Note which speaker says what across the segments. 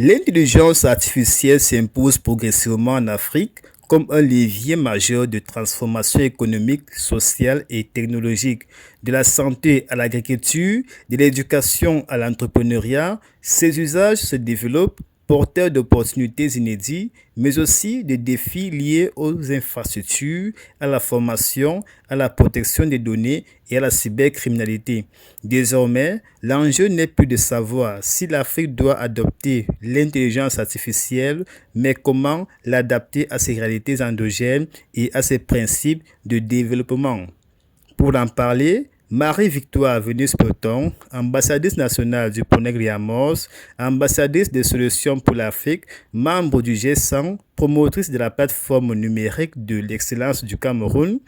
Speaker 1: L'intelligence artificielle s'impose progressivement en Afrique comme un levier majeur de transformation économique, sociale et technologique. De la santé à l'agriculture, de l'éducation à l'entrepreneuriat, ces usages se développent porteurs d'opportunités inédites, mais aussi de défis liés aux infrastructures, à la formation, à la protection des données et à la cybercriminalité. Désormais, l'enjeu n'est plus de savoir si l'Afrique doit adopter l'intelligence artificielle, mais comment l'adapter à ses réalités endogènes et à ses principes de développement. Pour en parler, Marie-Victoire Venus-Peloton, ambassadrice nationale du Ponegriamos, ambassadrice des solutions pour l'Afrique, membre du G100, promotrice de la plateforme numérique de l'excellence du Cameroun,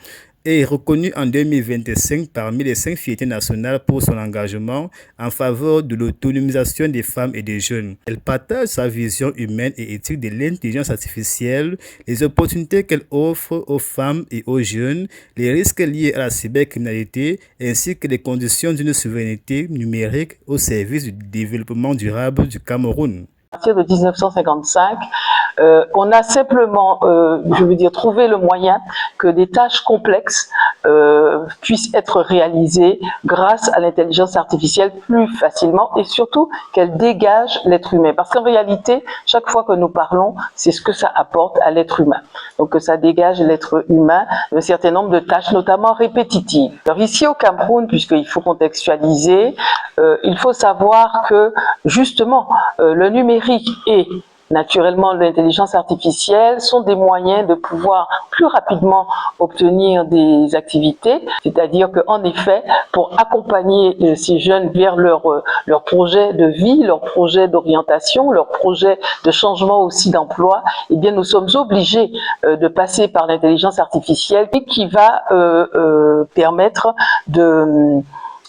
Speaker 1: est reconnue en 2025 parmi les 5 fiertés nationales pour son engagement en faveur de l'autonomisation des femmes et des jeunes. Elle partage sa vision humaine et éthique de l'intelligence artificielle, les opportunités qu'elle offre aux femmes et aux jeunes, les risques liés à la cybercriminalité, ainsi que les conditions d'une souveraineté numérique au service du développement durable du Cameroun.
Speaker 2: À partir de 1955, on a simplement, trouvé le moyen que des tâches complexes puissent être réalisées grâce à l'intelligence artificielle plus facilement et surtout qu'elle dégage l'être humain. Parce qu'en réalité, chaque fois que nous parlons, c'est ce que ça apporte à l'être humain. Donc que ça dégage l'être humain d'un certain nombre de tâches, notamment répétitives. Alors ici au Cameroun, puisqu'il faut contextualiser, il faut savoir que justement le numérique et naturellement l'intelligence artificielle sont des moyens de pouvoir plus rapidement obtenir des activités, c'est-à-dire qu'en effet, pour accompagner ces jeunes vers leur projet de vie, leur projet d'orientation, leur projet de changement aussi d'emploi, eh bien nous sommes obligés de passer par l'intelligence artificielle qui va permettre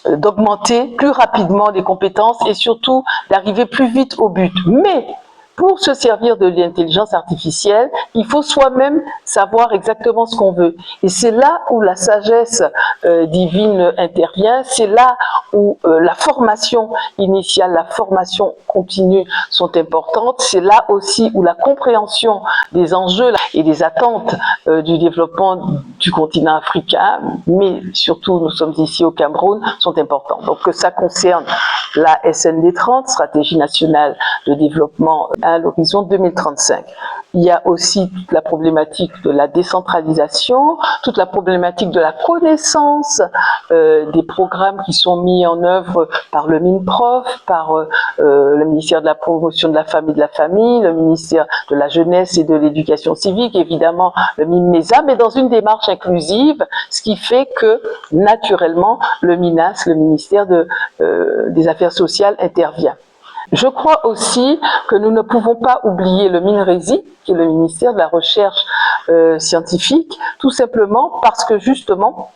Speaker 2: d'augmenter plus rapidement les compétences et surtout d'arriver plus vite au but. Mais pour se servir de l'intelligence artificielle, il faut soi-même savoir exactement ce qu'on veut. Et c'est là où la sagesse divine intervient, c'est là où la formation initiale, la formation continue sont importantes, c'est là aussi où la compréhension des enjeux et des attentes du développement du continent africain, mais surtout nous sommes ici au Cameroun, sont importantes. Donc que ça concerne la SND 30, Stratégie nationale de développement à l'horizon 2035. Il y a aussi toute la problématique de la décentralisation, toute la problématique de la connaissance des programmes qui sont mis en œuvre par le MINPROF, par le ministère de la promotion de la femme et de la famille, le ministère de la jeunesse et de l'éducation civique, évidemment le MINMESA, mais dans une démarche inclusive, ce qui fait que naturellement le MINAS, le ministère des Affaires sociales, intervient. Je crois aussi que nous ne pouvons pas oublier le MINRESI, qui est le ministère de la Recherche scientifique, tout simplement parce que justement,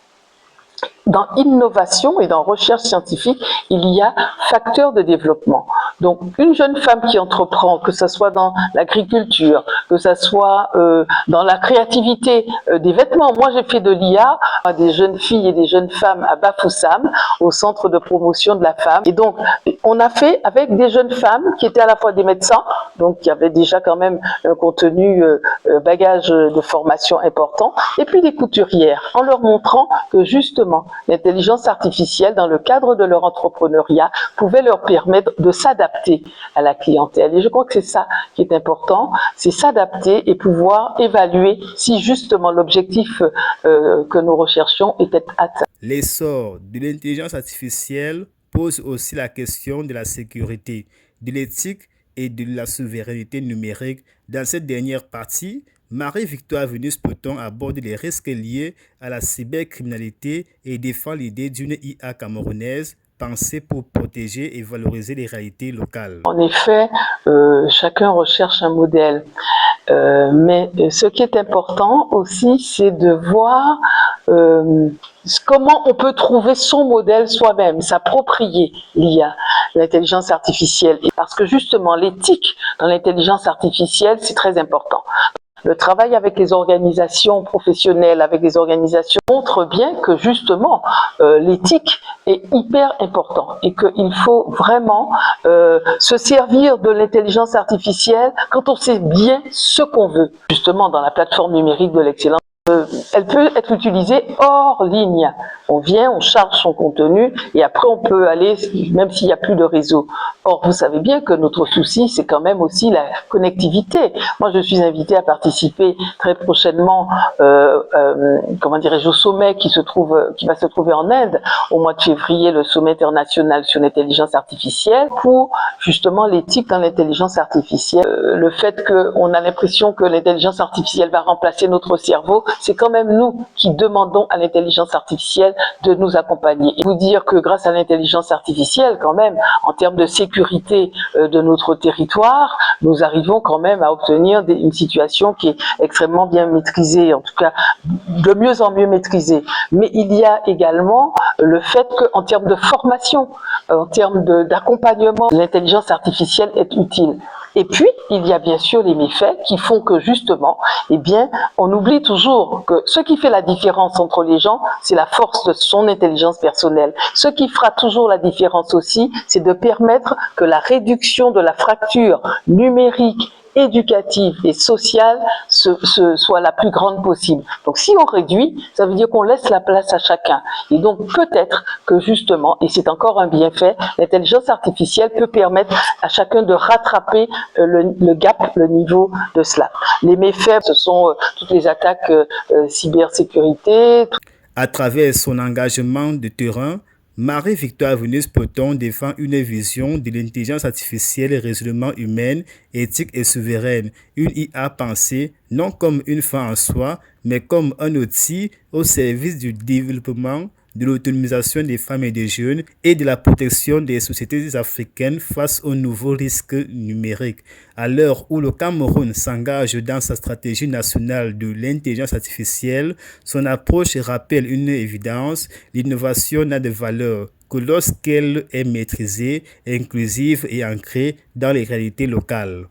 Speaker 2: dans innovation et dans recherche scientifique, il y a facteurs de développement. Donc, une jeune femme qui entreprend, que ce soit dans l'agriculture, que ce soit dans la créativité des vêtements. Moi, j'ai fait de l'IA à des jeunes filles et des jeunes femmes à Bafoussam, au centre de promotion de la femme. Et donc, on a fait avec des jeunes femmes qui étaient à la fois des médecins, donc qui avaient déjà quand même un contenu, bagage de formation important, et puis des couturières, en leur montrant que justement, l'intelligence artificielle, dans le cadre de leur entrepreneuriat, pouvait leur permettre de s'adapter à la clientèle. Et je crois que c'est ça qui est important, c'est s'adapter et pouvoir évaluer si justement l'objectif que nous recherchons était atteint.
Speaker 1: L'essor de l'intelligence artificielle pose aussi la question de la sécurité, de l'éthique et de la souveraineté numérique. Dans cette dernière partie, Marie-Victoire Venus-Peloton aborde les risques liés à la cybercriminalité et défend l'idée d'une IA camerounaise pensée pour protéger et valoriser les réalités locales.
Speaker 2: En effet, chacun recherche un modèle. Mais ce qui est important aussi, c'est de voir comment on peut trouver son modèle soi-même, s'approprier l'IA, l'intelligence artificielle. Parce que justement, l'éthique dans l'intelligence artificielle, c'est très important. le travail avec les organisations professionnelles, avec les organisations, montre bien que justement l'éthique est hyper important et qu'il faut vraiment se servir de l'intelligence artificielle quand on sait bien ce qu'on veut. Justement, dans la plateforme numérique de l'excellence, elle peut être utilisée hors ligne. On vient, on charge son contenu et après on peut aller, même s'il n'y a plus de réseau. Or, vous savez bien que notre souci, c'est quand même aussi la connectivité. Moi, je suis invitée à participer très prochainement, comment dirais-je, au sommet qui va se trouver en Inde au mois de février, le sommet international sur l'intelligence artificielle, pour justement l'éthique dans l'intelligence artificielle. Le fait qu'on a l'impression que l'intelligence artificielle va remplacer notre cerveau, c'est quand même nous qui demandons à l'intelligence artificielle de nous accompagner. Et vous dire que grâce à l'intelligence artificielle, quand même, en termes de sécurité de notre territoire, nous arrivons quand même à obtenir une situation qui est extrêmement bien maîtrisée, en tout cas de mieux en mieux maîtrisée. Mais il y a également le fait qu'en termes de formation, en termes d'accompagnement, l'intelligence artificielle est utile. Et puis, il y a bien sûr les méfaits qui font que justement, eh bien, on oublie toujours que ce qui fait la différence entre les gens, c'est la force de son intelligence personnelle. Ce qui fera toujours la différence aussi, c'est de permettre que la réduction de la fracture numérique, éducative et sociale soit la plus grande possible. Donc si on réduit, ça veut dire qu'on laisse la place à chacun. Et donc peut-être que justement, et c'est encore un bienfait, l'intelligence artificielle peut permettre à chacun de rattraper le gap, le niveau de cela. Les méfaits, ce sont toutes les attaques cybersécurité.
Speaker 1: À travers son engagement de terrain, Marie-Victoire Venus-Poton défend une vision de l'intelligence artificielle résolument humaine, éthique et souveraine, une IA pensée non comme une fin en soi, mais comme un outil au service du développement, de l'autonomisation des femmes et des jeunes et de la protection des sociétés africaines face aux nouveaux risques numériques. À l'heure où le Cameroun s'engage dans sa stratégie nationale de l'intelligence artificielle, son approche rappelle une évidence: l'innovation n'a de valeur que lorsqu'elle est maîtrisée, inclusive et ancrée dans les réalités locales.